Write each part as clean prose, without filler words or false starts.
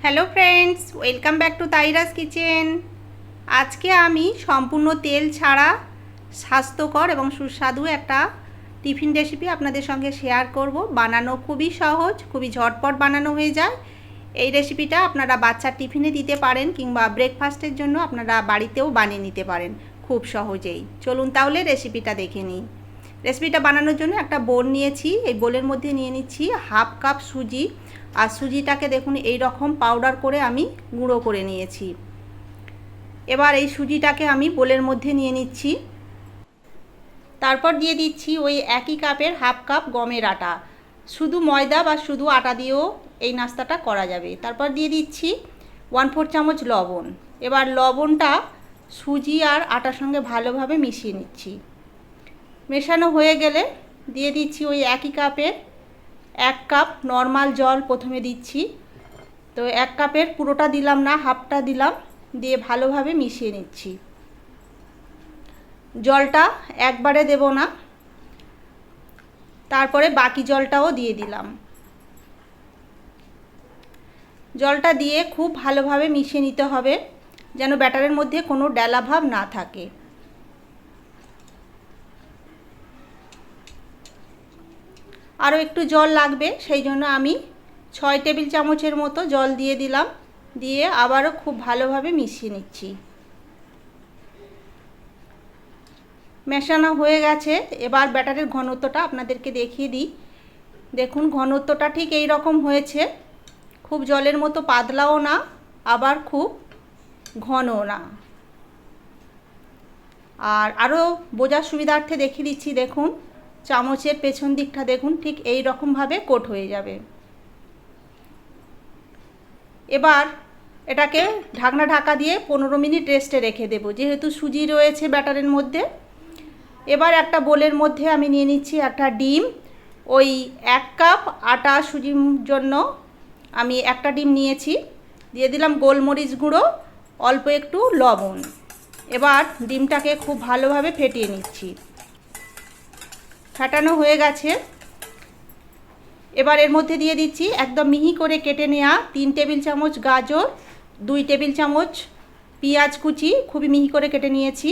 Hello friends, welcome back to তাইরাস kitchen. আজকে আমি সম্পূর্ণ তেল ছাড়া স্বাস্থ্যকর এবং সুস্বাদু একটা টিফিন রেসিপি আপনাদের সঙ্গে শেয়ার করব। বানানো খুবই সহজ, খুবই ঝটপট বানানো হয়ে যায়। এই রেসিপিটা আপনারা বাচ্চার টিফিনে দিতে পারেন কিংবা ব্রেকফাস্টের জন্য আপনারা বাড়িতেও বানিয়ে নিতে পারেন খুব সহজেই। চলুন তাহলে রেসিপিটা দেখে নিই। রেসিপিটা বানানোর জন্য একটা বোল নিয়েছি। এই বোলের মধ্যে নিয়ে নিচ্ছি হাফ কাপ সুজি। আর সুজিটাকে দেখুন এই রকম পাউডার করে আমি গুঁড়ো করে নিয়েছি। এবার এই সুজিটাকে আমি বোলের মধ্যে নিয়ে নিচ্ছি। তারপর দিয়ে দিচ্ছি ওই একই কাপের হাফ কাপ গমের আটা। শুধু ময়দা বা শুধু আটা দিয়েও এই নাস্তাটা করা যাবে। তারপর দিয়ে দিচ্ছি 1/4 চামচ লবণ। এবার লবণটা সুজি আর আটার সঙ্গে ভালোভাবে মিশিয়ে নিচ্ছি। মেশানো হয়ে গেলে দিয়ে দিচ্ছি ওই একই কাপের 1 কাপ নর্মাল জল প্রথমে দিচ্ছি। তো 1 কাপের পুরোটা দিলাম না, হাফটা দিলাম, দিয়ে ভালোভাবে মিশিয়ে নিচ্ছি। জলটা একবারে দেব না, তারপরে বাকি জলটাও দিয়ে দিলাম। জলটা দিয়ে খুব ভালোভাবে মিশিয়ে নিতে হবে যেন ব্যাটারের মধ্যে কোনো ডেলা ভাব না থাকে। আরও একটু জল লাগবে, সেই জন্য আমি 6 টেবিল চামচের মতো জল দিয়ে দিলাম। দিয়ে আবারও খুব ভালোভাবে মিশিয়ে নিচ্ছি। মেশানো হয়ে গেছে। এবার ব্যাটারের ঘনত্বটা আপনাদেরকে দেখিয়ে দিই। দেখুন ঘনত্বটা ঠিক এই রকম হয়েছে। খুব জলের মতো পাতলাও না, আবার খুব ঘনও না। আর আরও বোঝার সুবিধার্থে দেখিয়ে দিচ্ছি। দেখুন চামচের পেছন দিকটা দেখুন ঠিক এই রকমভাবে কোট হয়ে যাবে। এবার এটাকে ঢাকনা ঢাকা দিয়ে 15 মিনিট রেস্টে রেখে দেব, যেহেতু সুজি রয়েছে ব্যাটারের মধ্যে। এবার একটা বোলের মধ্যে আমি নিয়ে নিচ্ছি একটা ডিম। ওই 1 কাপ আটা সুজির জন্য আমি একটা ডিম নিয়েছি। দিয়ে দিলাম গোলমরিচ গুঁড়ো, অল্প একটু লবণ। এবার ডিমটাকে খুব ভালোভাবে ফেটিয়ে নিচ্ছি। ফাটানো হয়ে গেছে। এবার এর মধ্যে দিয়ে দিচ্ছি একদম মিহি করে কেটে নেওয়া 3 টেবিল চামচ গাজর, 2 টেবিল চামচ পেঁয়াজ কুচি খুবই মিহি করে কেটে নিয়েছি।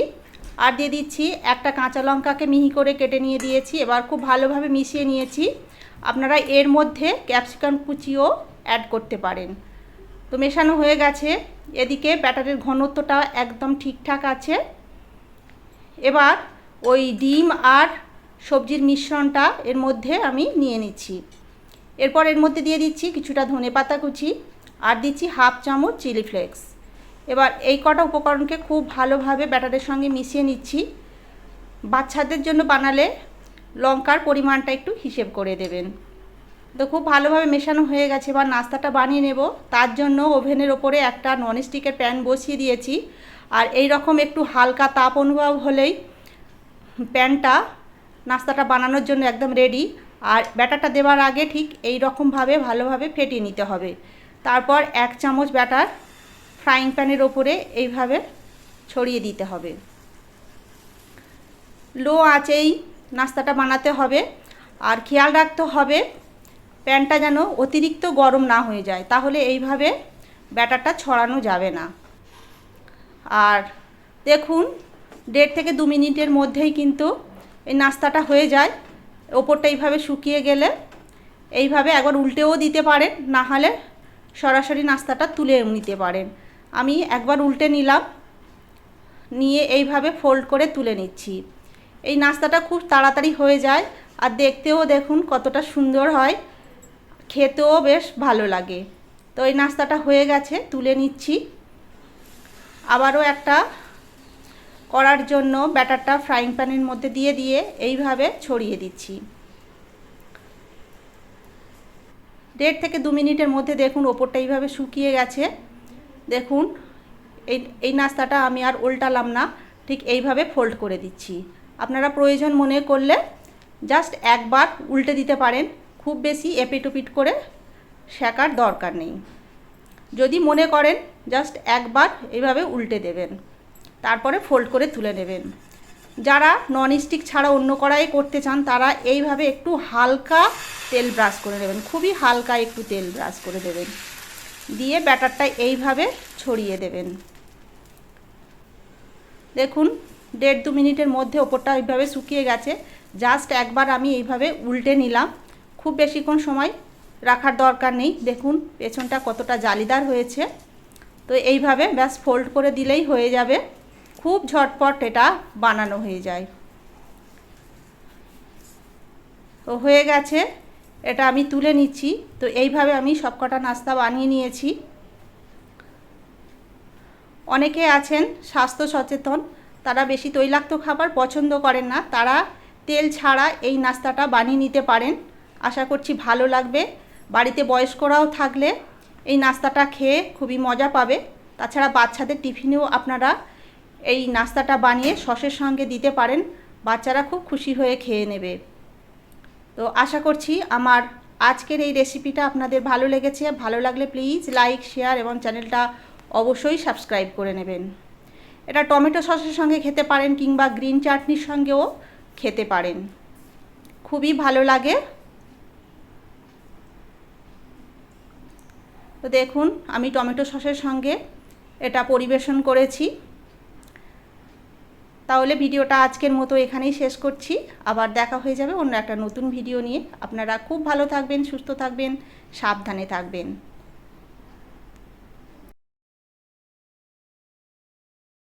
আর দিয়ে দিচ্ছি একটা কাঁচা লঙ্কাকে মিহি করে কেটে নিয়ে দিয়েছি। এবার খুব ভালোভাবে মিশিয়ে নিয়েছি। আপনারা এর মধ্যে ক্যাপসিকাম কুচিও অ্যাড করতে পারেন। তো মেশানো হয়ে গেছে। এদিকে ব্যাটারের ঘনত্বটা একদম ঠিকঠাক আছে। এবার ওই ডিম আর সবজির মিশ্রণটা এর মধ্যে আমি নিয়ে নিচ্ছি। এরপর এর মধ্যে দিয়ে দিচ্ছি কিছুটা ধনেপাতা কুচি আর দিচ্ছি হাফ চামচ চিলি ফ্লেক্স। এবার এই কটা উপকরণকে খুব ভালোভাবে ব্যাটারের সঙ্গে মিশিয়ে নিচ্ছি। বাচ্চাদের জন্য বানালে লঙ্কার পরিমাণটা একটু হিসেব করে দেবেন। তো খুব ভালোভাবে মেশানো হয়ে গেছে। এবার নাস্তাটা বানিয়ে নেব। তার জন্য ওভেনের ওপরে একটা ননস্টিকের প্যান বসিয়ে দিয়েছি। আর এই রকম একটু হালকা তাপ অনুভব হলেই প্যানটা নাস্তাটা বানানোর জন্য একদম রেডি। আর ব্যাটারটা দেওয়ার আগে ঠিক এই রকমভাবে ভালোভাবে ফেটিয়ে নিতে হবে। তারপর 1 চামচ ব্যাটার ফ্রাইং প্যানের ওপরে এইভাবে ছড়িয়ে দিতে হবে। লো আঁচেই নাস্তাটা বানাতে হবে। আর খেয়াল রাখতে হবে প্যানটা যেন অতিরিক্ত গরম না হয়ে যায়, তাহলে এইভাবে ব্যাটারটা ছড়ানো যাবে না। আর দেখুন 1.5 থেকে 2 মিনিটের মধ্যেই কিন্তু এই নাস্তাটা হয়ে যায়। ওপরটা এইভাবে শুকিয়ে গেলে এইভাবে একবার উল্টেও দিতে পারেন, না হলে সরাসরি নাস্তাটা তুলে নিতে পারেন। আমি একবার উল্টে নিলাম, নিয়ে এইভাবে ফোল্ড করে তুলে নিচ্ছি। এই নাস্তাটা খুব তাড়াতাড়ি হয়ে যায় আর দেখতেও দেখুন কতটা সুন্দর হয়, খেতেও বেশ ভালো লাগে। তো এই নাস্তাটা হয়ে গেছে, তুলে নিচ্ছি। আবারও একটা করার জন্য ব্যাটারটা ফ্রাইং প্যানের মধ্যে দিয়ে এইভাবে ছড়িয়ে দিচ্ছি। 1.5 থেকে 2 মিনিটের মধ্যে দেখুন ওপরটা এইভাবে শুকিয়ে গেছে। দেখুন এই নাস্তাটা আমি আর উল্টালাম না, ঠিক এইভাবে ফোল্ড করে দিচ্ছি। আপনারা প্রয়োজন মনে করলে জাস্ট একবার উল্টে দিতে পারেন, খুব বেশি এপিট ওপিট করে সেকার দরকার নেই। যদি মনে করেন জাস্ট একবার এইভাবে উল্টে দেবেন, তারপরে ফোল্ড করে তুলে নেবেন। যারা ননস্টিক ছাড়া অন্য কড়াইয়ে করতে চান তারা এইভাবে একটু হালকা তেল ব্রাশ করে নেবেন, খুবই হালকা একটু তেল ব্রাশ করে দেবেন। দিয়ে ব্যাটারটা এইভাবে ছড়িয়ে দেবেন। দেখুন 1.5-2 মিনিটের মধ্যে ওপরটা এইভাবে শুকিয়ে গেছে। জাস্ট একবার আমি এইভাবে উল্টে নিলাম, খুব বেশিক্ষণ সময় রাখার দরকার নেই। দেখুন পেছনটা কতটা জালিদার হয়েছে। তো এইভাবে ব্যাস ফোল্ড করে দিলেই হয়ে যাবে, খুব ঝটপট এটা বানানো হয়ে যায়। তো হয়ে গেছে, এটা আমি তুলে নিচ্ছি। তো এইভাবে আমি সবকটা নাস্তা বানিয়ে নিয়েছি। অনেকে আছেন স্বাস্থ্য সচেতন, তারা বেশি তৈলাক্ত খাবার পছন্দ করেন না, তারা তেল ছাড়া এই নাস্তাটা বানিয়ে নিতে পারেন। আশা করছি ভালো লাগবে। বাড়িতে বয়স্করাও থাকলে এই নাস্তাটা খেয়ে খুবই মজা পাবে। তাছাড়া বাচ্চাদের টিফিনেও আপনারা এই নাস্তাটা বানিয়ে সসের সঙ্গে দিতে পারেন, বাচ্চারা খুব খুশি হয়ে খেয়ে নেবে। তো আশা করছি আমার আজকের এই রেসিপিটা আপনাদের ভালো লেগেছে। ভালো লাগলে প্লিজ লাইক, শেয়ার এবং চ্যানেলটা অবশ্যই সাবস্ক্রাইব করে নেবেন। এটা টমেটো সসের সঙ্গে খেতে পারেন কিংবা গ্রিন চাটনির সঙ্গেও খেতে পারেন, খুবই ভালো লাগে। তো দেখুন আমি টমেটো সসের সঙ্গে এটা পরিবেশন করেছি। তাহলে ভিডিওটা আজকের মতো এখানেই শেষ করছি। আবার দেখা হয়ে যাবে অন্য একটা নতুন ভিডিও নিয়ে। আপনারা খুব ভালো থাকবেন, সুস্থ থাকবেন, সাবধানে থাকবেন।